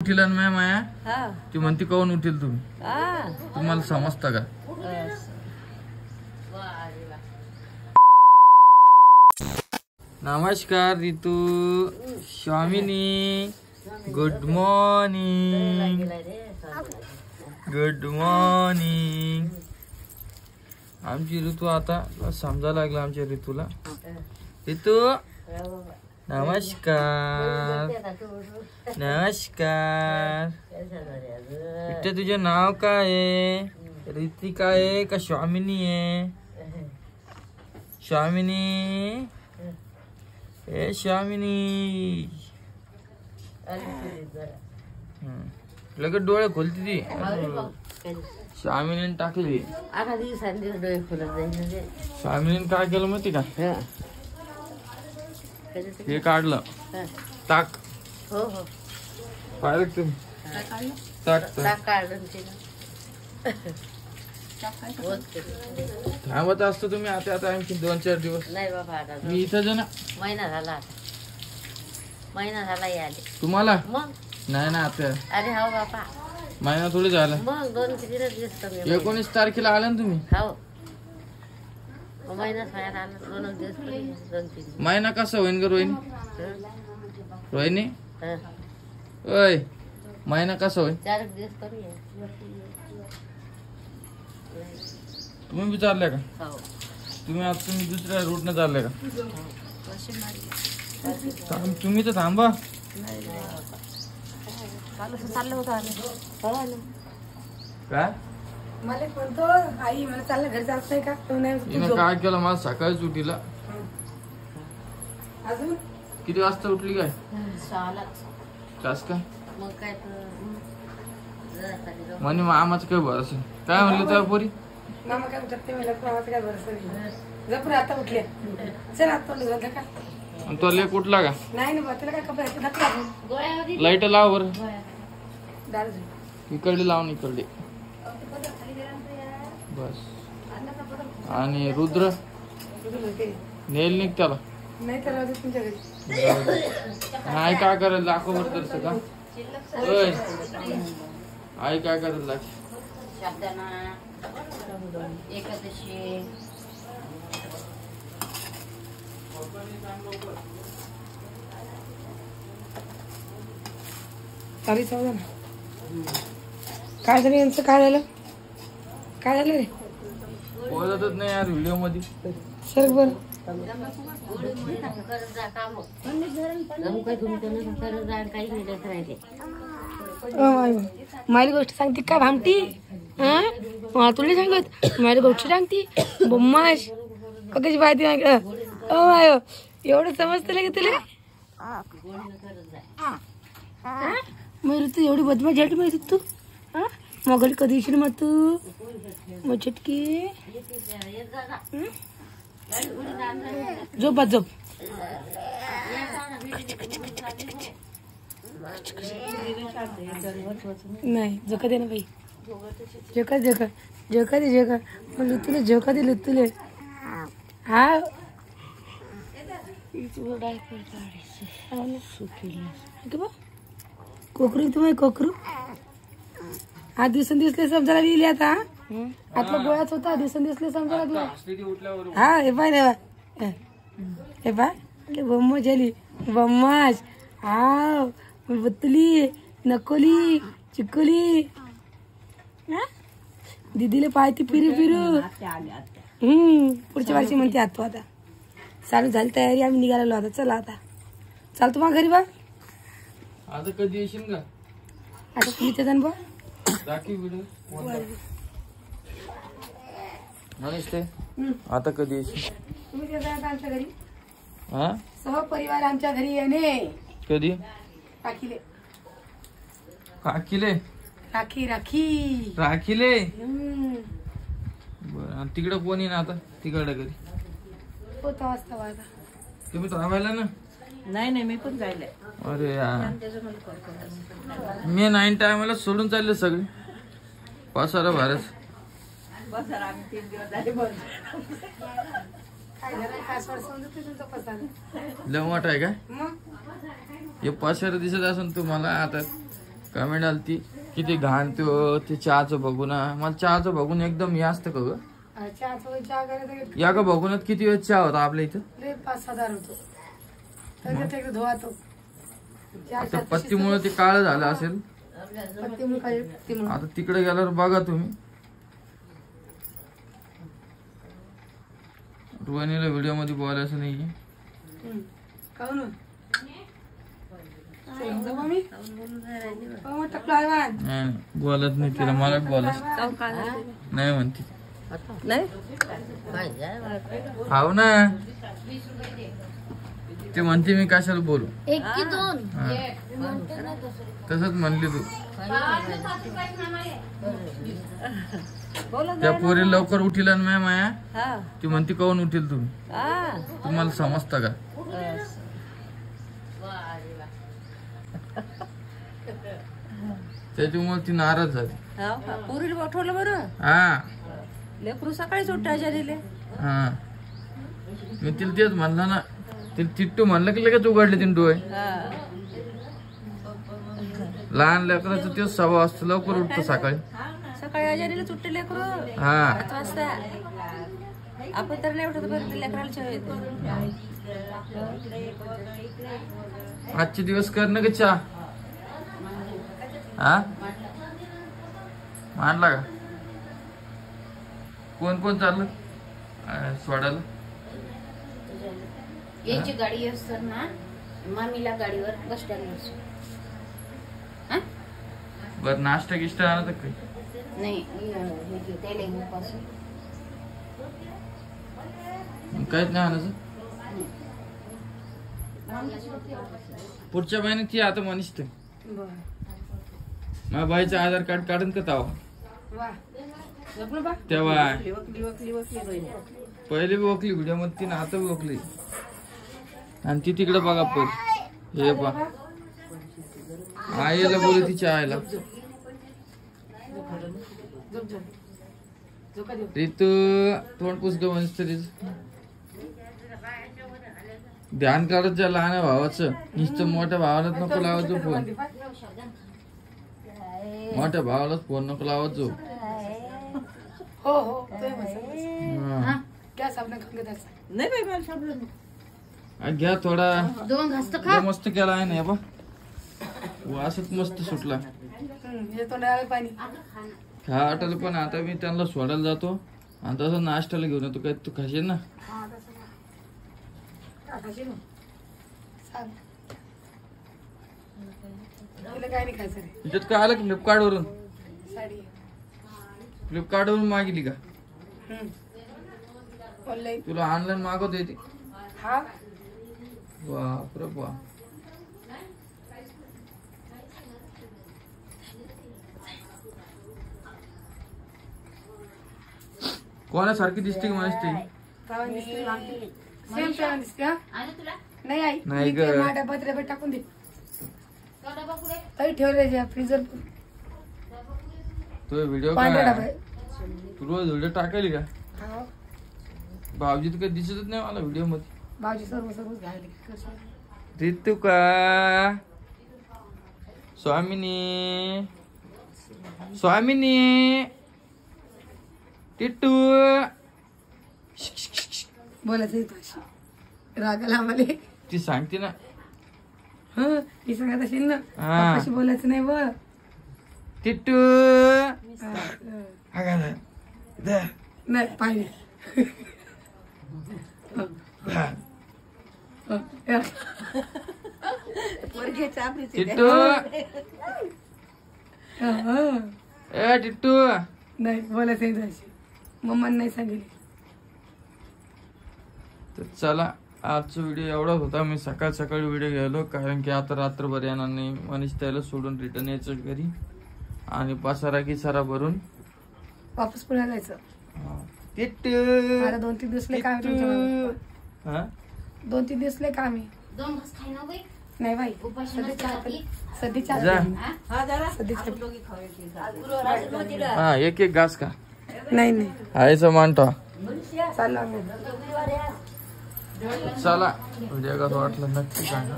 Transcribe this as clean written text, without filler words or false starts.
उठील ना माया ती म्हणती काऊन उठील तुम्ही तुम्हाला समजता का? नमस्कार रितू स्वामिनी गुड मॉर्निंग गुड मॉर्निंग। आमची ऋतू आता समजायला लागला आमच्या ऋतूला। ऋतू नमस्कार नमस्कार। इथे तुझे नाव काय आहे? रितिका आहे का स्वामिनी आहे? स्वामिनी ए स्वामिनी लगेच डोळे खोलती ती। स्वामिनीने टाकली स्वामिनीने काय केलं माहिती का? हे काढलं टाक हो हो पाहिलं तुम्ही टाक थांबत असतो तुम्ही आता आता आणखी 2-4 दिवस नाही बाबा मी इथं ना महिना झाला याले तुम्हाला मग नाही ना आता अरे हो बाबा महिना थोडी झाला मग 2-3 दिवस कमी 19 तारखेला आला ना तुम्ही। हो महिना झाला 2 दिवस 2-3 महिना कसा होईन ग रोहिणी? रोहिणी हं ओय महिना कसा होईन? 4 दिवस कमी आहे। तुम्ही विचारले का? हो तुम्ही दुसऱ्या रूटने चालले का? तुम्ही तर थांबा चाललं होतं काय मला म्हणतो आई मला चाललं घरी जात नाही का? हिनं काय केलं मला सकाळीच उठीला। अजून किती वाजता उठली काय? 6 काय मग काय म्हणे मामाचं काय भरोसा काय म्हणलं त्या पोरी? मामा काय उठत नाही मला मामाचं काय भरोसा नाही। जपून आता उठले चल आता निघाल का? तो लेक उठला का? नाही ना त्याला काय कपडे धकला लाईट लाव बरं दारू इकडे लावून इकडे बस। आणि रुद्र नेल निघ त्याला नाही तर राहू दे तुमच्या घरी। आई काय करायला दाखव बरं तसं का? ओय आई काय करायला दाखव शब्दाना एकादशी चालेल जाऊ ना। काय झालं यांचं? काय झालं रे? बोलतच नाही यार व्हिडिओ मध्ये सर बर माझी गोष्ट सांगते काय भामटी? हा तुला सांगत माझी गोष्ट सांगते बम्माश कशी पाहते एवढं समजतं का तुला? मग तू एवढी बदमाश झाली माहिती तू? मग कधी येशील मग तू मग चटकी झोप झोप नाही झोका दे ना बाई झोका झोका झोका दे झोका मग लुतुले झोका दे लुतुले। हा कोकरू तुम्ही कोकरू हा दिसून दिसले समजायला लिहिले आता आतला गोळ्याच होता दिसून दिसले समजायला लागले। हा हे पाय हे पाय बम्मा झाली बम्माश हा बत्तली नकोली चिकोली दीदीला पाहती फिरू पुढच्या वर्षी म्हणते आतो आता चालू झाली तयारी आम्ही निघालेलो आता चला आता चालतो मग घरी बा आता कधी येशील का? आता तुम्ही ते जाण बा ते आता कधी येशील? तुम्ही ते जाण आमच्या घरी हा सहपरिवार आमच्या घरी येणे कधी? राखीले काकीले राखी राखी राखीले बरं तिकडं कोण येईन आता तिकडं कधी? होता वाजता वाजता तुम्ही थांबायला ना? नाही मी पण जायला। अरे यार मी 9 टायमाला सोडून चालले सगळे पसारा भारत लय मोठा आहे का? हे पसारा दिसत असून तुम्हाला आता कमेंट आलती किती घाण ते चहाचं बघून. मला चहाचं बघून एकदम हे असतं का ग? चहा करायचं या का बघूनच किती वेळ चहा होता आपल्या इथं? 5,000 होतो तर धुवा तो आता पत्तीमुळे ते काळं झालं असेल. पत्तीमुळे आता तिकडे गेल्यावर बघा तुम्ही. रोहिणीला व्हिडिओ मध्ये बोलायचं नाहीये. काहून नाही, बोलत नाही तिला. मला बोलत नाही म्हणते. हाव ना, ते म्हणते मी कशाला बोलू. तसंच म्हणली तू. त्या पोरी लवकर उठील ना माया. ती म्हणते काऊन उठील तुम्ही? तुम्हाला समजतं का? त्याच्यामुळे ती नाराज झाली. पुरील पाठवलं बरं. हा लेकरू सकाळीच उठायच्या दिले. हा मी तिला तेच म्हणलं ना. तिला तिट्टू म्हणलं की लगेच उघडले तिने डोळे. लहान लेकराचं तेच स्वभाव असतो, लवकर उठतो सकाळी. सकाळी आजारीला सुट्टे लेकरू. हा 5 वाजता आपण तर नाही उठत बरं, लेकराला चहा येते. आजचे दिवस कर ना ग चहा. हा मांडला का? कोण कोण चाललं सोडायला? यायची गाडी असतात ना मामीला गाडीवर बस स्टँडवर. बर नाश्ता गिष्टा आणत काही? नाही पासून काहीच नाही आणायचं. पुढच्या महिन्यात ती आता मनीष ते माझ्या बाईचं आधार कार्ड काढून का तावा तेव्हा पहिले बी ओकली व्हिडिओ मध्ये तिने, आता बी ओकली. आणि ती तिकडे बघा पहिले हे बा आईला बोलू तिच्या आईला. ऋतू तोंड पुसतो म्हणत तरीच ध्यान काढत जा लहान भावाचं. नुसतं मोठ्या भावालाच नको लावायचो फोन. मोठ्या भावालाच फोन नको लावायचो. नाही बाई मला सापडलं. घ्या थोडा. 2 घास तर खा. मस्त केला आहे ना बा. वासच मस्त सुटला. खा वाटलं पण आता मी त्यांना सोडायला जातो आणि तसं नाश्त्याला घेऊन येतो. काय तू खाशील ना? त्याच्यात काय आलं फ्लिपकार्ट वरून? फ्लिपकार्ट वरून मागली का? तुला ऑनलाईन मागवता येते? बापरे बा. कोणासारखी दिसते की म्हणते? नाही ग. डब्यात टाकून दे. ठेवले फ्रीजर. तो व्हिडिओ काय तू रोज व्हिडिओ टाकायली का? भाऊजी तर काही दिसतच नाही मला व्हिडिओ मध्ये. भाऊजी सर्व ऋतू का स्वामिनी स्वामिनी टिट्टू बोलायचं रागाला आम्हाला. ती सांगते ना. ती सांगत असेल ना हा. कशी बोलायचं नाही व टिट्टू नाही पाहिजे. टिट्टू ए टिट्टू नाही बोलायचं अशी मम्मा नाही सांगितली. तर चला आजचा व्हिडिओ एवढाच होता. मी सकाळ सकाळी व्हिडिओ घ्यायलो कारण की आता रात्रभर येणार नाही. मनीष त्याला सोडून रिटर्न यायचं घरी आणि पसारा गिसारा भरून वापस पुण्याला जायचं. टिट्टू 2-3 दिवस लय काम. 2-3 दिवस लय काम आहे. 2 घास खाई ना बाई. नाही बाई सध्या हा एक घास का? नाही नाही आईचा मांडतो. चालला चला व्हिडिओ कसं वाटलं नक्की सांगा.